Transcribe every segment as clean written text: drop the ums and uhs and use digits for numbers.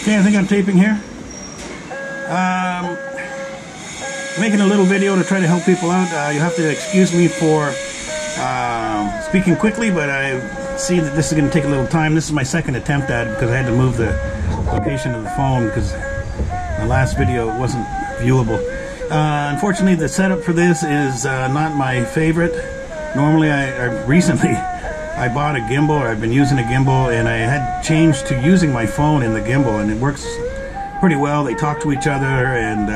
Okay, I think I'm taping here. Making a little video to try to help people out. You have to excuse me for speaking quickly, but I see that this is going to take a little time. This is my second attempt at it because I had to move the location of the phone because the last video wasn't viewable. Unfortunately, the setup for this is not my favorite. Normally, recently I bought a gimbal, or I've been using a gimbal, and I had changed to using my phone in the gimbal, and it works pretty well. They talk to each other, and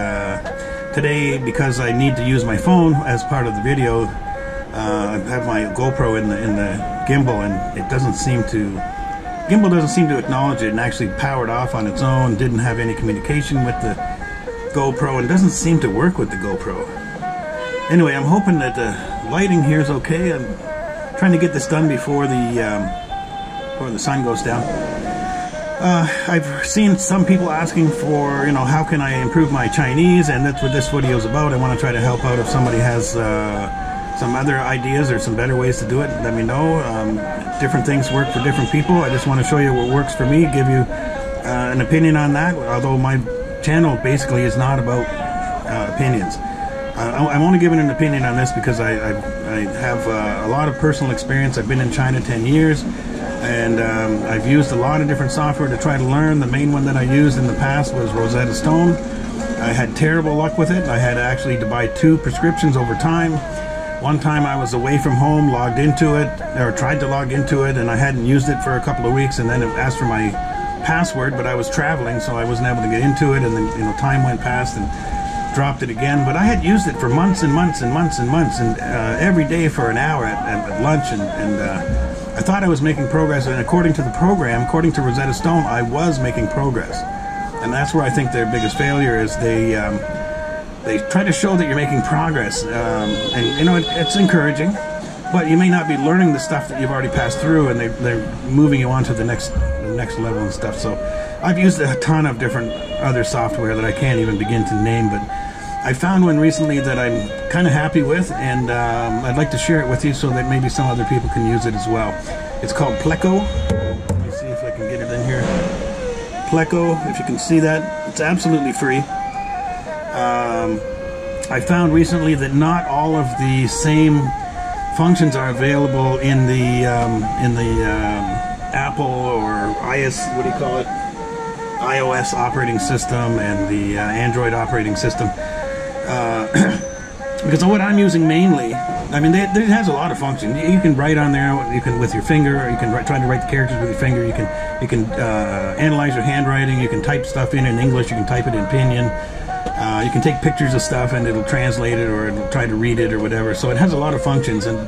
today, because I need to use my phone as part of the video, I have my GoPro in the gimbal, and it doesn't seem to, gimbal doesn't seem to acknowledge it, and actually powered off on its own, didn't have any communication with the GoPro, and doesn't seem to work with the GoPro. Anyway, I'm hoping that the lighting here is okay. I'm trying to get this done before the sun goes down. I've seen some people asking for, you know, how can I improve my Chinese, and that's what this video is about. I want to try to help out. If somebody has some other ideas or some better ways to do it, let me know. Different things work for different people. I just want to show you what works for me, give you an opinion on that, although my channel basically is not about opinions. I'm only giving an opinion on this because I have a lot of personal experience. I've been in China 10 years, and I've used a lot of different software to try to learn. The main one that I used in the past was Rosetta Stone. I had terrible luck with it. I had actually to buy 2 prescriptions over time. One time I was away from home, logged into it, or tried to log into it, and I hadn't used it for a couple of weeks, and then it asked for my password, but I was traveling, so I wasn't able to get into it, and then, you know, time went past and dropped it again. But I had used it for months and months and months and months, and every day for an hour at lunch, and I thought I was making progress, and according to the program, according to Rosetta Stone, I was making progress. And that's where I think their biggest failure is. They try to show that you're making progress, and you know, it's encouraging, but you may not be learning the stuff that you've already passed through, and they're moving you on to the next level and stuff. So I've used a ton of different other software that I can't even begin to name, but I found one recently that I'm kind of happy with, and I'd like to share it with you so that maybe some other people can use it as well. It's called Pleco. Let me see if I can get it in here. Pleco, if you can see that, it's absolutely free. I found recently that not all of the same functions are available in the Apple or iOS operating system and the Android operating system. Because what I'm using mainly, I mean, it has a lot of functions. You can write on there. You can with your finger. Or you can try to write the characters with your finger. You can analyze your handwriting. You can type stuff in English. You can type it in pinyin. You can take pictures of stuff and it'll translate it, or it'll try to read it or whatever. So it has a lot of functions, and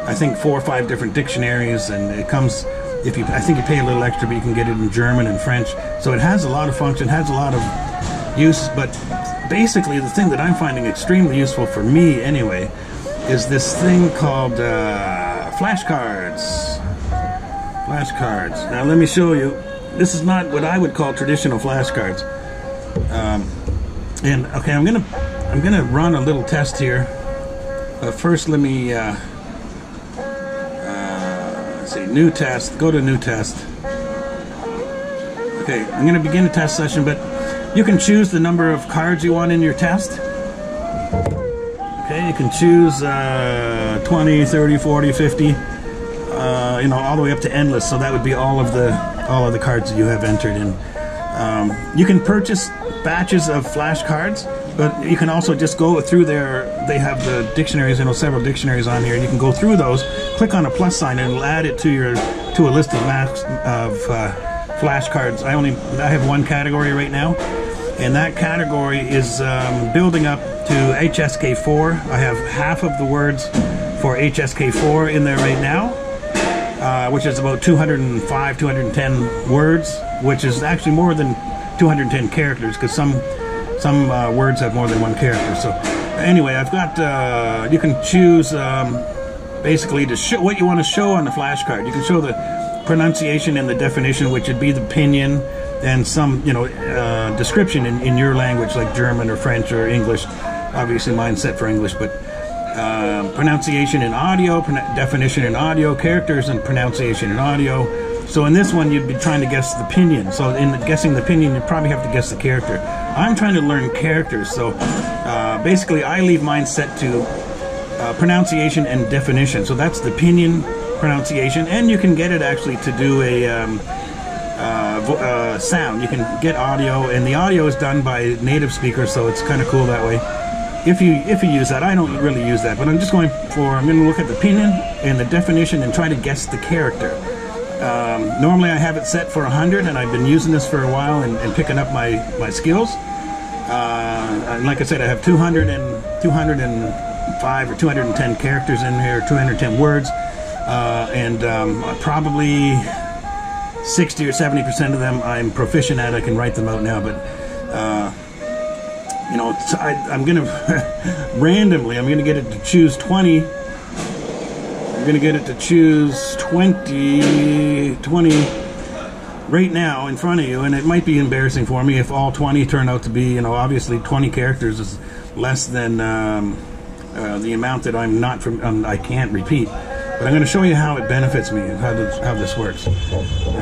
I think 4 or 5 different dictionaries, and it comes, I think you pay a little extra, but you can get it in German and French. So it has a lot of function, has a lot of use, but basically the thing that I'm finding extremely useful for me anyway is this thing called Flashcards. Flashcards. Now let me show you. This is not what I would call traditional flashcards. And okay, I'm gonna run a little test here. But first, let me let's see, new test. Go to new test. Okay, I'm gonna begin a test session, but you can choose the number of cards you want in your test. Okay, you can choose 20, 30, 40, 50. You know, all the way up to endless. So that would be all of the cards that you have entered in. You can purchase batches of flashcards, but you can also just go through there. They have the dictionaries, you know, several dictionaries on here, and you can go through those, click on a plus sign, and it'll add it to a list of flashcards. I have one category right now, and that category is building up to HSK4. I have half of the words for HSK4 in there right now, which is about 205, 210 words, which is actually more than 210 characters, because some words have more than one character. So anyway, I've got, you can choose basically to show what you want to show on the flashcard. You can show the pronunciation and the definition, which would be the pinyin, and some, you know, description in your language, like German or French or English. Obviously mine's set for English, but pronunciation in audio, definition in audio, characters and pronunciation in audio, So in this one, you'd be trying to guess the pinyin. So in guessing the pinyin, you probably have to guess the character. I'm trying to learn characters. So basically, I leave mine set to pronunciation and definition. So that's the pinyin pronunciation, and you can get it actually to do a sound. You can get audio, and the audio is done by native speakers, so it's kind of cool that way. If you use that, I don't really use that, but I'm just going to look at the pinyin and the definition and try to guess the character. Normally I have it set for 100, and I've been using this for a while and picking up my skills. And like I said, I have 205 or 210 characters in here, 210 words, and probably 60 or 70% of them I'm proficient at. I can write them out now, but you know, I'm gonna randomly, I'm gonna get it to choose 20. I'm gonna get it to choose 20 right now in front of you, and it might be embarrassing for me if all 20 turn out to be, you know, obviously 20 characters is less than the amount that I can't repeat. But I'm going to show you how it benefits me and how this works.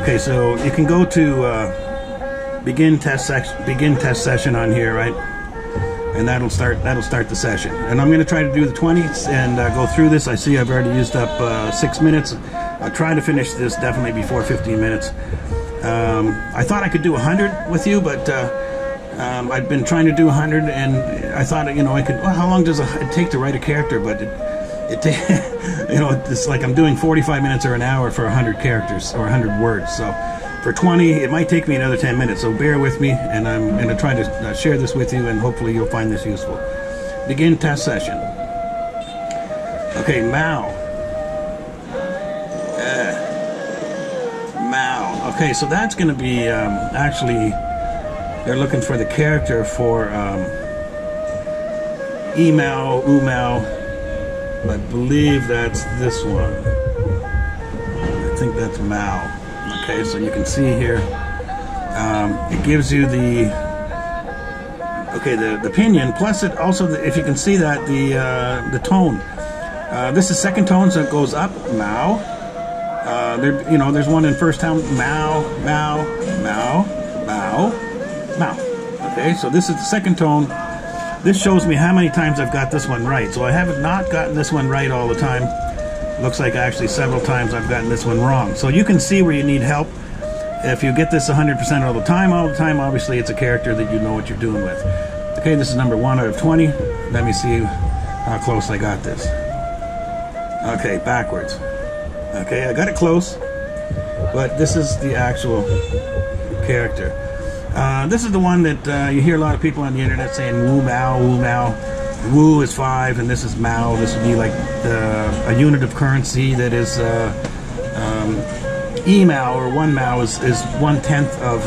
Okay, so you can go to begin test session on here, right? And that'll start the session. And I'm going to try to do the 20s and go through this. I see I've already used up 6 minutes. I'll try to finish this definitely before 15 minutes. I thought I could do 100 with you, but I've been trying to do 100, and I thought, you know, I could. Well, how long does it take to write a character? But you know, it's like I'm doing 45 minutes or an hour for 100 characters or 100 words. So for 20, it might take me another 10 minutes. So bear with me, and I'm going to try to share this with you, and hopefully you'll find this useful. Begin test session. Okay, Mao. Mao. Okay, so that's going to be actually, they're looking for the character for Emao, Umao. I believe that's this one. I think that's Mao. Okay, so you can see here, it gives you the pinyin, plus it also, if you can see that, the tone. This is second tone, so it goes up, Mao. You know, there's one in first tone, Mao, Mao, Mao, Mao, Mao. Okay, so this is the second tone. This shows me how many times I've got this one right. So I have not gotten this one right all the time. Looks like actually several times I've gotten this one wrong. So you can see where you need help. If you get this 100% all the time, obviously it's a character that you know what you're doing with. Okay, this is number 1 out of 20. Let me see how close I got this. Okay, backwards. Okay, I got it close, but this is the actual character. This is the one that you hear a lot of people on the internet saying Wu Mao, Wu Mao. Wu is 5, and this is Mao. This would be like a unit of currency that is E-Mao, or 1 Mao is 1/10 of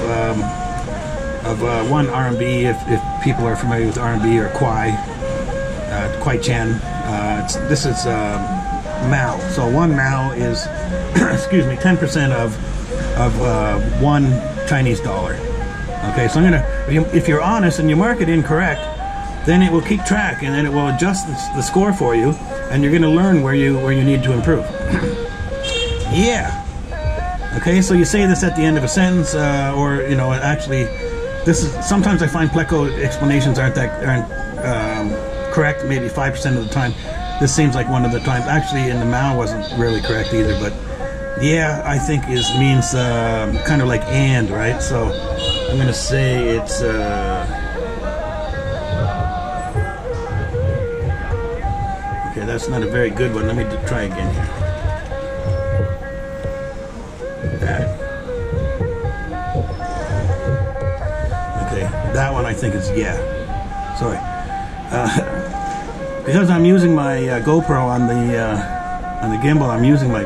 1 RMB, if people are familiar with RMB, or Kwai Chen. This is Mao. So 1 Mao is, excuse me, 10% of 1 Chinese dollar. Okay, so I'm gonna, if you're honest and you mark it incorrect, then it will keep track, and then it will adjust the score for you, and you're gonna learn where you need to improve. Yeah. Okay, so you say this at the end of a sentence, or you know, actually, this is, sometimes I find pleco explanations aren't correct, maybe 5% of the time. This seems like one of the times. Actually, in the Mao wasn't really correct either, but yeah, I think means kind of like and, right? So I'm gonna say it's okay, that's not a very good one. Let me try again here. Okay, that one I think is yeah. Sorry. Because I'm using my GoPro on the gimbal, I'm using my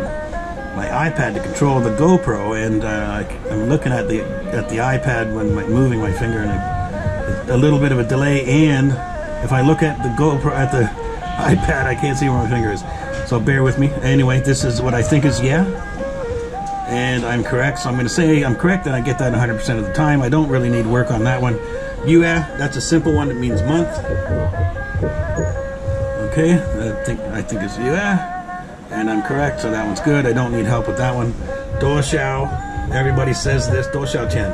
iPad to control the GoPro, and I'm looking at the iPad when moving my finger, and a little bit of a delay. And if I look at the GoPro at the iPad, I can't see where my finger is. So bear with me. Anyway, this is what I think is yeah, and I'm correct. So I'm going to say I'm correct, and I get that 100% of the time. I don't really need work on that one. Yue, that's a simple one. It means month. Okay, I think it's Yue. And I'm correct, so that one's good. I don't need help with that one. Do Xiao. Everybody says this. Do Xiao Chen.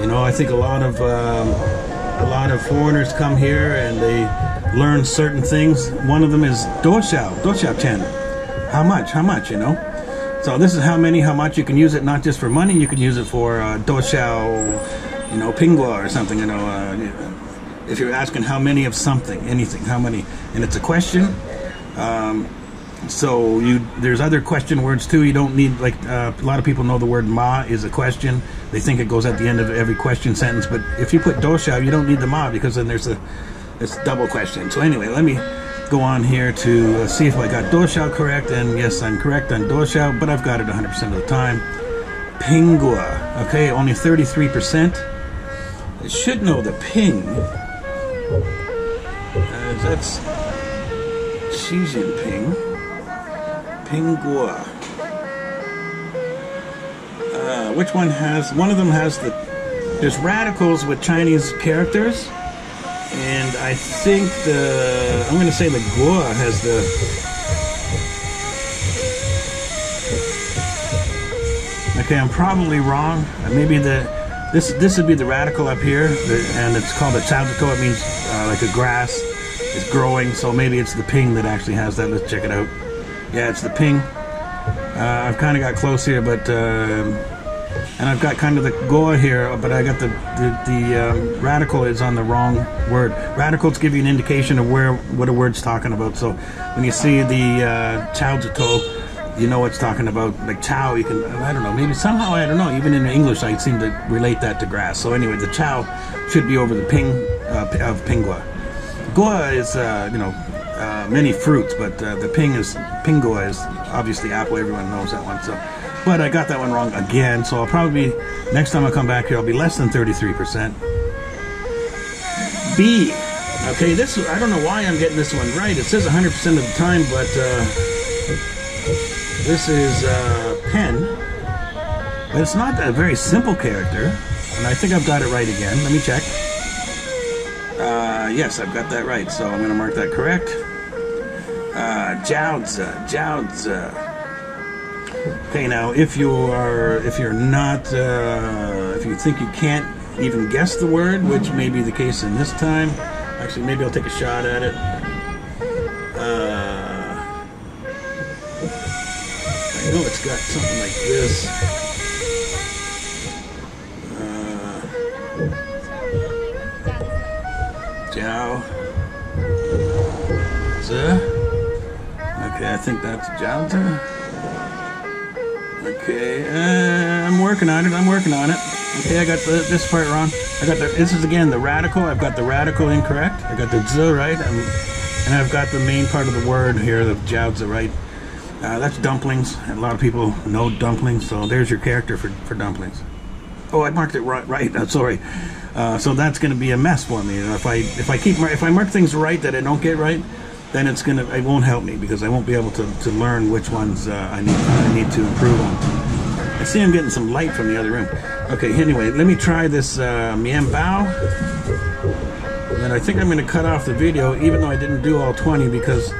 You know, I think a lot of foreigners come here and they learn certain things. One of them is Do Xiao Chen. How much? How much? You know. So this is how much. You can use it not just for money. You can use it for Do Xiao, you know, Pingua or something. You know, if you're asking how many of something, anything, how many, and it's a question. So there's other question words too. You don't need, like, a lot of people know the word ma is a question. They think it goes at the end of every question sentence. But if you put Do Xiao, you don't need the ma, because then it's double question. So anyway, let me go on here to see if I got Do Xiao correct. And yes, I'm correct on Do Xiao, but I've got it 100% of the time. Pingua. Okay, only 33%. I should know the ping. That's Xi Jinping. Pingua. Which one has? One of them has there's radicals with Chinese characters, and I think I'm going to say the Gua has the. Okay, I'm probably wrong. Maybe this would be the radical up here, and it's called a Chaozito. It means like a grass is growing, so maybe it's the ping that actually has that. Let's check it out. Yeah, it's the ping. I've kind of got close here, but and I've got kind of the Goa here, but I got the radical is on the wrong word. Radicals give you an indication of what a word's talking about. So when you see the Chaozito, you know what's talking about. Like chow, you can, I don't know, maybe somehow, I don't know, even in English I seem to relate that to grass. So anyway, the chow should be over the ping of Pingua. Goa is, you know, many fruits, but the Pingua is obviously apple. Everyone knows that one. So, but I got that one wrong again. So I'll probably next time I come back here, I'll be less than 33%. B. Okay, this I don't know why I'm getting this one right. It says 100% of the time, but this is pen. But it's not a very simple character, and I think I've got it right again. Let me check. Yes, I've got that right, so I'm going to mark that correct. Jiaozi. Okay, now if you think you can't even guess the word, which may be the case in this time, actually maybe I'll take a shot at it. I know it's got something like this. Jiao. Okay, I think that's Jiaozi. Okay, I'm working on it. Okay, I got this part wrong. This is again the radical. I've got the radical incorrect. I got the Z right, and I've got the main part of the word here, the Jiaozi right. That's dumplings, and a lot of people know dumplings, so there's your character for dumplings. Oh, I marked it right. I'm sorry. So that's going to be a mess for me. If I mark things right that I don't get right, then it won't help me, because I won't be able to learn which ones I need to improve on. I see I'm getting some light from the other room. Okay, anyway, let me try this Mian Bao. And I think I'm going to cut off the video, even though I didn't do all 20, because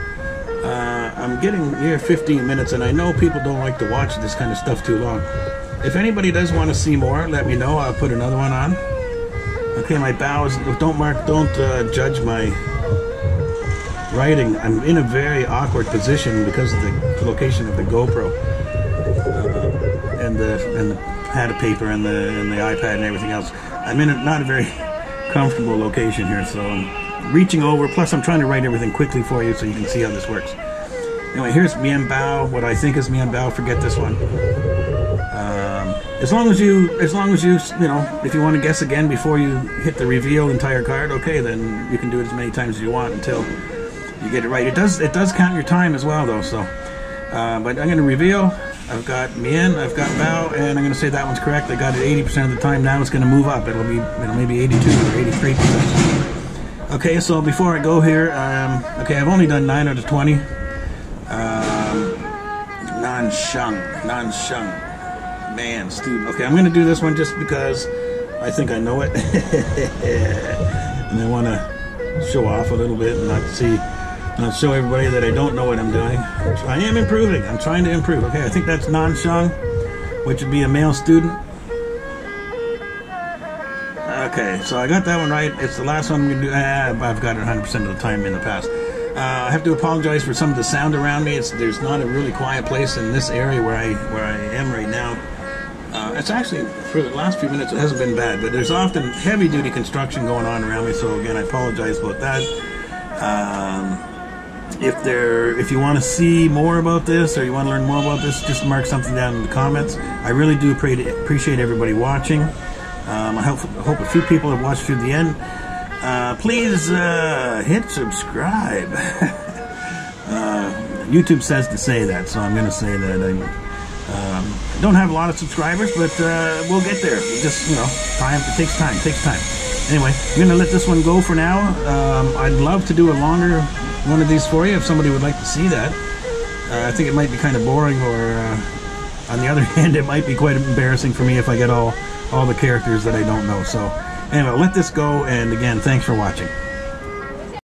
I'm getting near 15 minutes, and I know people don't like to watch this kind of stuff too long. If anybody does want to see more, let me know. I'll put another one on. Okay, my bows. Don't judge my writing. I'm in a very awkward position because of the location of the GoPro and the pad of paper and the iPad and everything else. I'm in not a very comfortable location here, so I'm reaching over. Plus, I'm trying to write everything quickly for you so you can see how this works. Anyway, here's Mian Bao. What I think is Mian Bao. Forget this one. As long as you know, if you want to guess again before you hit the reveal entire card, okay, then you can do it as many times as you want until you get it right. It does count your time as well, though. So, but I'm going to reveal. I've got Mian, I've got Bao, and I'm going to say that one's correct. I got it 80% of the time. Now it's going to move up. It'll be maybe 82 or 83%. Okay, so before I go here, okay, I've only done 9 out of 20. Nansheng. Man, stupid. Okay, I'm going to do this one just because I think I know it. And I want to show off a little bit and not show everybody that I don't know what I'm doing. I am improving. I'm trying to improve. Okay, I think that's Nansheng. which would be a male student. Okay, so I got that one right. It's the last one I'm going to do. I've got it 100% of the time in the past. I have to apologize for some of the sound around me. There's not a really quiet place in this area where I am right now. It's actually, for the last few minutes, it hasn't been bad, but there's often heavy-duty construction going on around me, so again, I apologize about that. If you want to see more about this, or you want to learn more about this, just mark something down in the comments. I really do appreciate everybody watching. I hope a few people have watched through the end. Please hit subscribe. YouTube says to say that, so I'm going to say that. I don't have a lot of subscribers, but we'll get there. Just, time. It takes time. Anyway, I'm going to let this one go for now. I'd love to do a longer one of these for you if somebody would like to see that. I think it might be kind of boring, or on the other hand, it might be quite embarrassing for me if I get all the characters that I don't know. So anyway, I'll let this go, and again, thanks for watching.